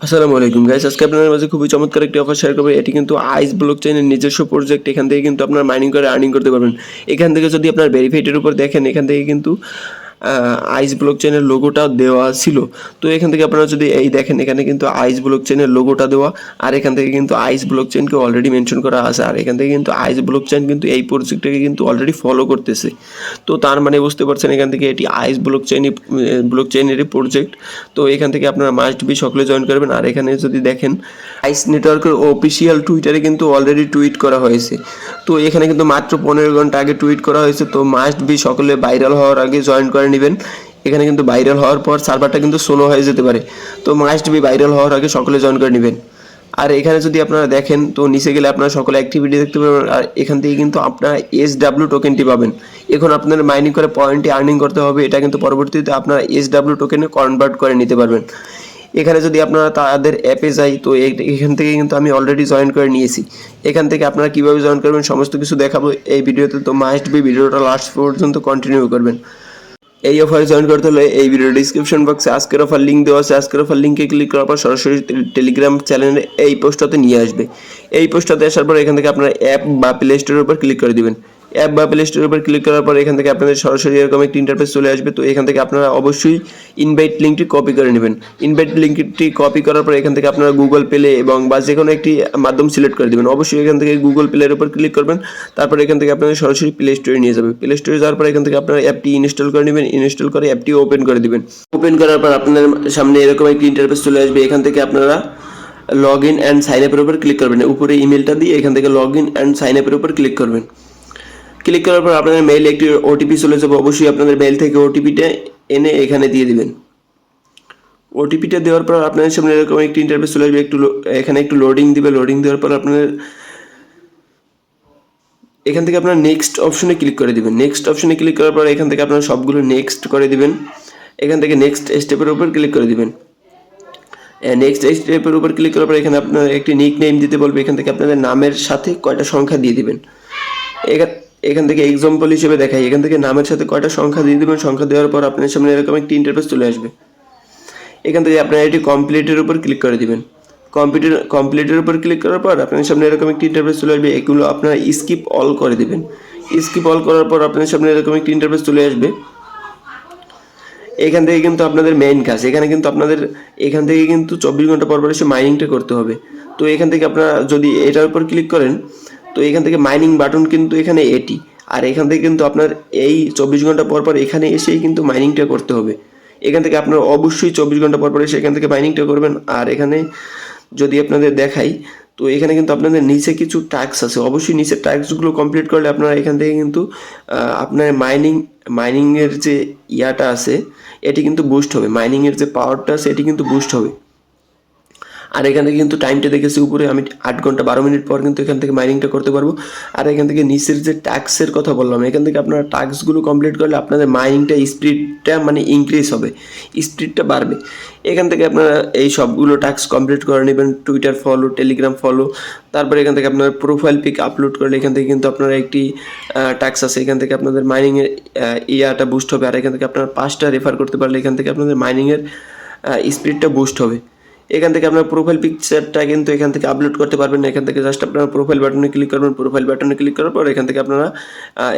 আসসালামু আলাইকুম গাইস, আজকে আপনাদের মাঝে খুবই চমৎকার একটি অফার শেয়ার করবো। এটি কিন্তু আইস ব্লকচেইনের নিজস্ব প্রজেক্ট। এখান থেকে কিন্তু আপনার মাইনিং করে আর্নিং করতে পারবেন। এখান থেকে যদি আপনার ভেরিফাইডের উপর দেখেন, এখান থেকে কিন্তু আইস ব্লকচেইনের লোগোটা দেওয়া ছিল। তো এখান থেকে আপনারা যদি এই দেখেন, এখানে কিন্তু আইস ব্লকচেইনের লোগোটা দেওয়া, আর এখান থেকে কিন্তু আইস ব্লকচেইনকে অলরেডি মেনশন করা আছে। আর এখান থেকে কিন্তু আইস ব্লকচেইন কিন্তু এই প্রজেক্টটাকে কিন্তু অলরেডি ফলো করতেছে। তো তার মানে বুঝতে পারছেন, এখান থেকে এটি আইস ব্লকচেইনেরই প্রজেক্ট। তো এখান থেকে আপনারা মাস্ট বি সকলে জয়েন করবেন। আর এখানে যদি দেখেন, আইস নেটওয়ার্কের অফিসিয়াল টুইটারে কিন্তু অলরেডি টুইট করা হয়েছে। তো এখানে কিন্তু মাত্র 15 ঘন্টা আগে টুইট করা হয়েছে। তো মাস্ট বি সকলে ভাইরাল হওয়ার আগে জয়েন করে নেবেন। এখানে কিন্তু ভাইরাল হওয়ার পর সার্ভারটা কিন্তু স্লো হয়ে যেতে পারে। তো মাস্ট বি ভাইরাল হওয়ার আগে সকলে জয়েন করে নেবেন। আর এখানে যদি আপনারা দেখেন, তো নিচে গেলে আপনারা সকলে অ্যাক্টিভিটি দেখতে পাবেন। আর এখান থেকে কিন্তু আপনারা SW টোকেনটি পাবেন। এখন আপনাদের মাইনিং করে পয়েন্টে আর্নিং করতে হবে, এটা কিন্তু পরবর্তীতে আপনারা SW টোকেনে কনভার্ট করে নিতে পারবেন। এখানে যদি আপনারা তাদের অ্যাপে যাই, তো এখান থেকে কিন্তু আমি অলরেডি জয়েন করে নিয়েছি। এখান থেকে আপনারা কীভাবে জয়েন করবেন সমস্ত কিছু দেখাবো এই ভিডিওতে। তো মাস্ট বি ভিডিওটা লাস্ট পর্যন্ত কন্টিনিউ করবেন। এই অফারে জয়েন করতে হলে এই ভিডিও ডিসক্রিপশন বক্সে আজকের অফার লিঙ্ক দেওয়া আছে। আজকের অফার লিঙ্কে ক্লিক করার পর সরাসরি টেলিগ্রাম চ্যানেলে এই পোস্টটাতে নিয়ে আসবে। এই পোস্টটাতে আসার পর এখান থেকে আপনারা অ্যাপ বা প্লে স্টোরের উপর ক্লিক করে দিবেন। অ্যাপ বা প্লে স্টোরের উপর ক্লিক করার পর এখান থেকে আপনাদের সরাসরি এরকম একটি ইন্টারফেস চলে আসবে। তো এখান থেকে আপনারা অবশ্যই ইনভাইট লিঙ্কটি কপি করে নেবেন। ইনভাইট লিঙ্কটি কপি করার পর এখান থেকে আপনারা গুগল প্লে এবং বা যে কোনো একটি মাধ্যম সিলেক্ট করে দেবেন। অবশ্যই এখান থেকে গুগল প্লের উপর ক্লিক করবেন। তারপর এখান থেকে আপনাদের সরাসরি প্লে স্টোরে নিয়ে যাবে। প্লে স্টোরে যাওয়ার পর এখান থেকে আপনারা অ্যাপটি ইনস্টল করে নেবেন। ইনস্টল করে অ্যাপটি ওপেন করে দিবেন। ওপেন করার পর আপনাদের সামনে এরকম একটি ইন্টারফেস চলে আসবে। এখান থেকে আপনারা লগ ইন অ্যান্ড সাইন আপের উপর ক্লিক করবেন। উপরে ইমেলটা দিয়ে এখান থেকে লগ ইন অ্যান্ড সাইন আপের উপর ক্লিক করবেন। ক্লিক করার পর আপনাদের মেইলে একটি ওটিপি চলে যাবে। অবশ্যই আপনাদের মেইল থেকে ওটিপিটা এনে এখানে দিয়ে দিবেন। ওটিপিটা দেওয়ার পর আপনাদের সামনে এরকম একটি ইন্টারফেস চলে আসবে। এখানে একটু লোডিং দিবে। লোডিং দেওয়ার পর আপনাদের এখান থেকে আপনারা নেক্সট অপশনে ক্লিক করে দিবেন। নেক্সট অপশনে ক্লিক করার পর এখান থেকে আপনারা সবগুলো নেক্সট করে দিবেন। এখান থেকে নেক্সট স্টেপের উপর ক্লিক করে দিবেন। নেক্সট স্টেপের উপর ক্লিক করার পর এখানে আপনার একটি নিক নেম দিতে বলবে। এখান থেকে আপনাদের নামের সাথে কয়টা সংখ্যা দিয়ে দিবেন। এখান থেকে এক্সাম্পল হিসেবে দেখাই, এখান থেকে নামের সাথে কয়টা সংখ্যা দিয়ে দেবেন। সংখ্যা দেওয়ার পর আপনার সামনে এরকম একটি ইন্টারফেস চলে আসবে। এখান থেকে আপনারা এটি কমপ্লিটের উপর ক্লিক করে দিবেন। কমপ্লিটের উপর ক্লিক করার পর আপনাদের সামনে এরকম একটি ইন্টারফেস চলে আসবে। এগুলো আপনারা স্কিপ অল করে দিবেন। স্কিপ অল করার পর আপনাদের সামনে এরকম একটি ইন্টারফেস চলে আসবে। এখান থেকে কিন্তু আপনাদের মেইন কাজ, এখানে কিন্তু আপনাদের এখান থেকে কিন্তু 24 ঘন্টা পর পর এসে মাইনিংটা করতে হবে। তো এখান থেকে আপনারা যদি এটার উপর ক্লিক করেন, তো এখান থেকে মাইনিং বাটন কিন্তু এখানে এটি। আর এখান থেকে কিন্তু আপনার এই 24 ঘন্টা পর পর এখানে এসেই কিন্তু মাইনিংটা করতে হবে। এখান থেকে আপনারা অবশ্যই 24 ঘন্টা পর পর এসে এখান থেকে মাইনিংটা করবেন। আর এখানে যদি আপনাদের দেখাই, তো এখানে কিন্তু আপনাদের নিচে কিছু টাস্ক আছে। অবশ্যই নিচের টাস্কগুলো কমপ্লিট করলে আপনারা এখান থেকে কিন্তু আপনার মাইনিংয়ের যে ইয়াটা আছে এটি কিন্তু বুস্ট হবে। মাইনিংয়ের যে পাওয়ারটা আছে এটি কিন্তু বুস্ট হবে। আর এখান থেকে কিন্তু টাইমটা দেখেছি উপরে, আমি 8 ঘন্টা 12 মিনিট পর কিন্তু এখান থেকে মাইনিংটা করতে পারবো। আর এখান থেকে নিচের যে টাস্কের কথা বললাম, এখান থেকে আপনারা টাস্কগুলো কমপ্লিট করলে আপনাদের মাইনিংটা স্পিডটা মানে ইনক্রিজ হবে, স্পিডটা বাড়বে। এখান থেকে আপনারা এই সবগুলো টাস্ক কমপ্লিট করে নেবেন। টুইটার ফলো, টেলিগ্রাম ফলো, তারপরে এখান থেকে আপনার প্রোফাইল পিক আপলোড করলে এখান থেকে কিন্তু আপনারা একটি টাস্ক আছে। এখান থেকে আপনাদের মাইনিংয়ের ইয়াটা বুস্ট হবে। আর এখান থেকে আপনারা 5টা রেফার করতে পারলে এখান থেকে আপনাদের মাইনিংয়ের স্পিডটা বুস্ট হবে। এখান থেকে আপনার প্রোফাইল পিকচারটা কিন্তু এখান থেকে আপলোড করতে পারবেন না। এখান থেকে জাস্ট আপনারা প্রোফাইল বাটনে ক্লিক করবেন। প্রোফাইল বাটনে ক্লিক করার পর এখান থেকে আপনারা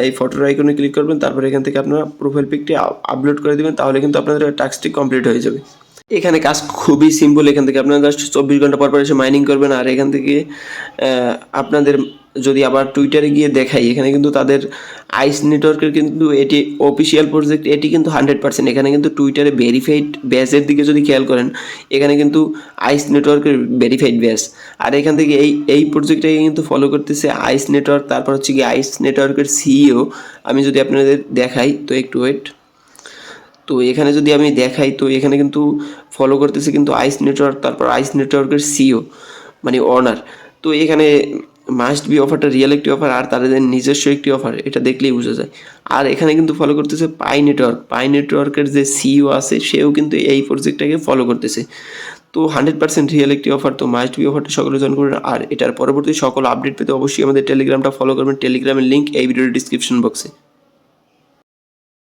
এই ফটোর আইকনে ক্লিক করবেন। তারপর এখান থেকে আপনারা প্রোফাইল পিকটি আপলোড করে দেবেন। তাহলে কিন্তু আপনাদের টাস্কটি কমপ্লিট হয়ে যাবে। এখানে কাজ খুবই সিম্পল। এখান থেকে আপনারা জাস্ট 24 ঘন্টা পর পর এসে মাইনিং করবেন। আর এখান থেকে আপনাদের যদি আবার টুইটারে গিয়ে দেখাই, এখানে কিন্তু তাদের আইস নেটওয়ার্কের কিন্তু এটি অফিসিয়াল প্রজেক্ট। এটি কিন্তু 100%। এখানে কিন্তু টুইটারে ভেরিফাইড ব্যাচের দিকে যদি খেয়াল করেন, এখানে কিন্তু আইস নেটওয়ার্কের ভেরিফাইড ব্যাচ। আর এখান থেকে এই প্রজেক্টটাকে কিন্তু ফলো করতেছে আইস নেটওয়ার্ক। তারপর হচ্ছে কি আইস নেটওয়ার্কের সিইও। আমি যদি আপনাদের দেখাই, তো একটু ওয়েট। তো এখানে যদি আমি দেখাই, তো এখানে কিন্তু ফলো করতেছে কিন্তু আইস নেটওয়ার্ক, তারপর আইস নেটওয়ার্কের সিইও মানে অনার। তো এখানে মাস্ট বি অফারটা রিয়েল একটি অফার, আর তাদের নিজস্ব একটি অফার, এটা দেখলেই বোঝা যায়। আর এখানে কিন্তু ফলো করতেছে পাই নেটওয়ার্ক। পাই নেটওয়ার্কের যে সিইও আছে সেও কিন্তু এই প্রজেক্টটাকে ফলো করতেছে। তো 100% রিয়েল একটি অফার। তো মাস্ট বি অফারটা সকলে জয়েন করবেন। আর এটার পরবর্তী সকল আপডেট পেতে অবশ্যই আমাদের টেলিগ্রামটা ফলো করবেন। টেলিগ্রামের লিঙ্ক এই ভিডিওর ডিসক্রিপশন বক্সে।